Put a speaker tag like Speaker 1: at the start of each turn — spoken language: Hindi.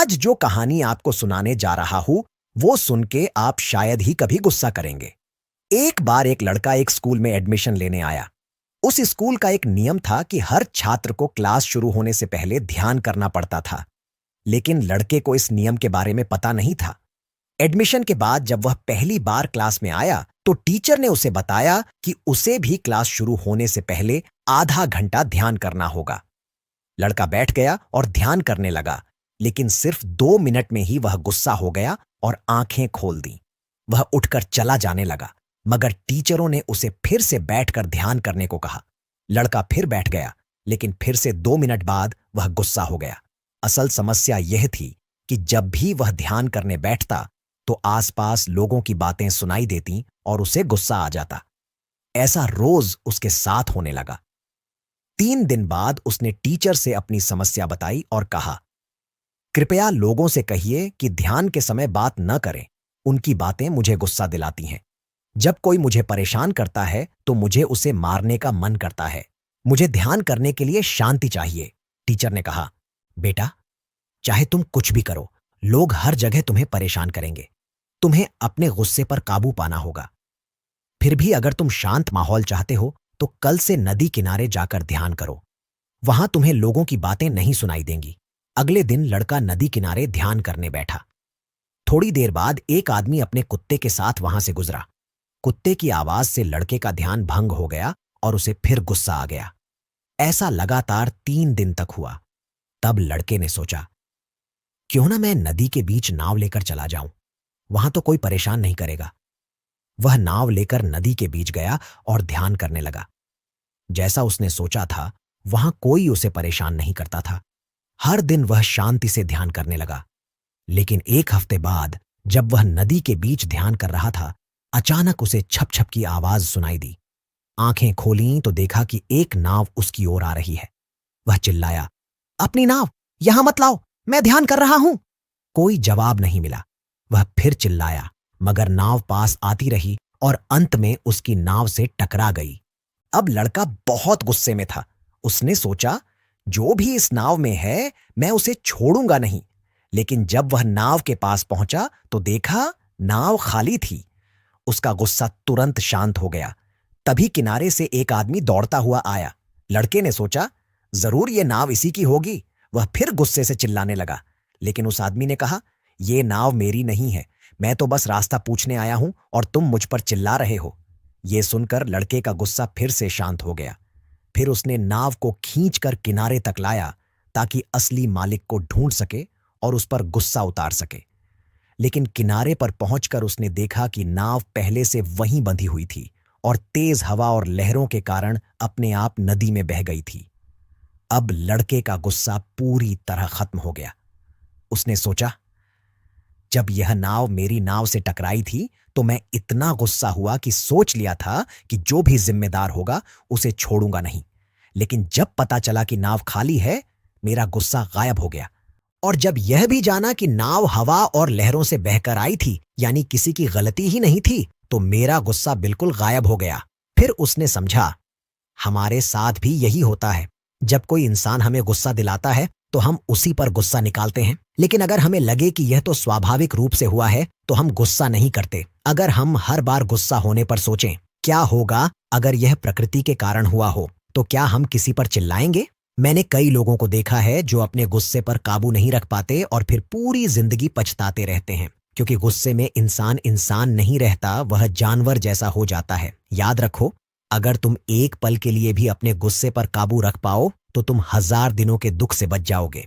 Speaker 1: आज जो कहानी आपको सुनाने जा रहा हूं, वो सुन के आप शायद ही कभी गुस्सा करेंगे। एक बार एक लड़का एक स्कूल में एडमिशन लेने आया। उस स्कूल का एक नियम था कि हर छात्र को क्लास शुरू होने से पहले ध्यान करना पड़ता था, लेकिन लड़के को इस नियम के बारे में पता नहीं था। एडमिशन के बाद जब वह पहली बार क्लास में आया, तो टीचर ने उसे बताया कि उसे भी क्लास शुरू होने से पहले आधा घंटा ध्यान करना होगा। लड़का बैठ गया और ध्यान करने लगा, लेकिन सिर्फ 2 मिनट में ही वह गुस्सा हो गया और आंखें खोल दी। वह उठकर चला जाने लगा, मगर टीचरों ने उसे फिर से बैठकर ध्यान करने को कहा। लड़का फिर बैठ गया, लेकिन फिर से 2 मिनट बाद वह गुस्सा हो गया। असल समस्या यह थी कि जब भी वह ध्यान करने बैठता, तो आसपास लोगों की बातें सुनाई देती और उसे गुस्सा आ जाता। ऐसा रोज उसके साथ होने लगा। 3 दिन बाद उसने टीचर से अपनी समस्या बताई और कहा, कृपया लोगों से कहिए कि ध्यान के समय बात न करें। उनकी बातें मुझे गुस्सा दिलाती हैं। जब कोई मुझे परेशान करता है तो मुझे उसे मारने का मन करता है। मुझे ध्यान करने के लिए शांति चाहिए। टीचर ने कहा, बेटा, चाहे तुम कुछ भी करो, लोग हर जगह तुम्हें परेशान करेंगे। तुम्हें अपने गुस्से पर काबू पाना होगा। फिर भी अगर तुम शांत माहौल चाहते हो, तो कल से नदी किनारे जाकर ध्यान करो। वहां तुम्हें लोगों की बातें नहीं सुनाई देंगी। अगले दिन लड़का नदी किनारे ध्यान करने बैठा। थोड़ी देर बाद एक आदमी अपने कुत्ते के साथ वहां से गुजरा। कुत्ते की आवाज से लड़के का ध्यान भंग हो गया और उसे फिर गुस्सा आ गया। ऐसा लगातार 3 दिन तक हुआ। तब लड़के ने सोचा, क्यों ना मैं नदी के बीच नाव लेकर चला जाऊं, वहां तो कोई परेशान नहीं करेगा। वह नाव लेकर नदी के बीच गया और ध्यान करने लगा। जैसा उसने सोचा था, वहां कोई उसे परेशान नहीं करता था। हर दिन वह शांति से ध्यान करने लगा। लेकिन एक हफ्ते बाद जब वह नदी के बीच ध्यान कर रहा था, अचानक उसे छप छप की आवाज सुनाई दी। आंखें खोलीं तो देखा कि एक नाव उसकी ओर आ रही है। वह चिल्लाया, अपनी नाव यहां मत लाओ, मैं ध्यान कर रहा हूं। कोई जवाब नहीं मिला। वह फिर चिल्लाया, मगर नाव पास आती रही और अंत में उसकी नाव से टकरा गई। अब लड़का बहुत गुस्से में था। उसने सोचा, जो भी इस नाव में है, मैं उसे छोड़ूंगा नहीं। लेकिन जब वह नाव के पास पहुंचा तो देखा नाव खाली थी। उसका गुस्सा तुरंत शांत हो गया। तभी किनारे से एक आदमी दौड़ता हुआ आया। लड़के ने सोचा, जरूर ये नाव इसी की होगी। वह फिर गुस्से से चिल्लाने लगा, लेकिन उस आदमी ने कहा, ये नाव मेरी नहीं है, मैं तो बस रास्ता पूछने आया हूं और तुम मुझ पर चिल्ला रहे हो। ये सुनकर लड़के का गुस्सा फिर से शांत हो गया। फिर उसने नाव को खींचकर किनारे तक लाया, ताकि असली मालिक को ढूंढ सके और उस पर गुस्सा उतार सके। लेकिन किनारे पर पहुंचकर उसने देखा कि नाव पहले से वहीं बंधी हुई थी और तेज हवा और लहरों के कारण अपने आप नदी में बह गई थी। अब लड़के का गुस्सा पूरी तरह खत्म हो गया। उसने सोचा, जब यह नाव मेरी नाव से टकराई थी तो मैं इतना गुस्सा हुआ कि सोच लिया था कि जो भी जिम्मेदार होगा उसे छोड़ूंगा नहीं। लेकिन जब पता चला कि नाव खाली है, मेरा गुस्सा गायब हो गया। और जब यह भी जाना कि नाव हवा और लहरों से बहकर आई थी, यानी किसी की गलती ही नहीं थी, तो मेरा गुस्सा बिल्कुल गायब हो गया। फिर उसने समझा, हमारे साथ भी यही होता है। जब कोई इंसान हमें गुस्सा दिलाता है तो हम उसी पर गुस्सा निकालते हैं। लेकिन अगर हमें लगे कि यह तो स्वाभाविक रूप से हुआ है, तो हम गुस्सा नहीं करते। अगर हम हर बार गुस्सा होने पर सोचें, क्या होगा अगर यह प्रकृति के कारण हुआ हो, तो क्या हम किसी पर चिल्लाएंगे? मैंने कई लोगों को देखा है जो अपने गुस्से पर काबू नहीं रख पाते और फिर पूरी जिंदगी पछताते रहते हैं, क्योंकि गुस्से में इंसान इंसान नहीं रहता, वह जानवर जैसा हो जाता है। याद रखो, अगर तुम एक पल के लिए भी अपने गुस्से पर काबू रख पाओ, तो तुम 1000 दिनों के दुख से बच जाओगे।